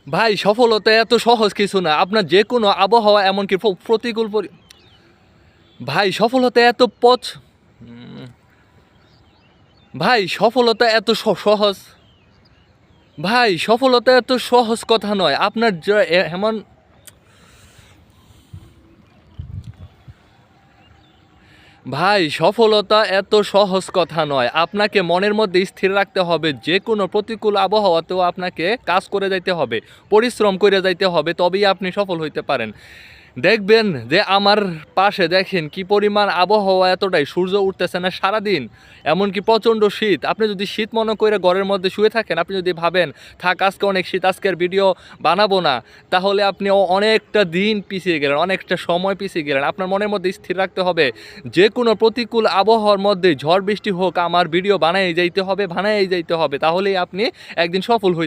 ভাই সফলতা এত সহজ কিছু না। আপনার যে কোনো আবহাওয়া এমনকি প্রতিকূল ভাই সফলতা এত উম, ভাই সফলতা এত সহজ। ভাই সফলতা এত সহজ কথা নয়। আপনার এমন ভাই সফলতা এত সহজ কথা নয়। আপনাকে মনের মধ্যে স্থির রাখতে হবে, যে কোনো প্রতিকূল আবহাওয়াতেও আপনাকে কাজ করে যাইতে হবে, পরিশ্রম করে যাইতে হবে, তবেই আপনি সফল হইতে পারেন। দেখবেন যে আমার পাশে দেখেন কি পরিমাণ আবহাওয়া, এতটাই সূর্য উঠতেছে না সারাদিন, এমনকি প্রচণ্ড শীত। আপনি যদি শীত মনে করে ঘরের মধ্যে শুয়ে থাকেন, আপনি যদি ভাবেন থাক আজকে অনেক শীত, আজকের ভিডিও বানাবো না, তাহলে আপনি অনেকটা দিন পিছিয়ে গেলেন, অনেকটা সময় পিছিয়ে গেলেন। আপনার মনের মধ্যে স্থির রাখতে হবে, যে কোনো প্রতিকূল আবহাওয়ার মধ্যে ঝড় বৃষ্টি হোক আমার ভিডিও বানাই যাইতে হবে, বানাই যাইতে হবে, তাহলেই আপনি একদিন সফল হইতে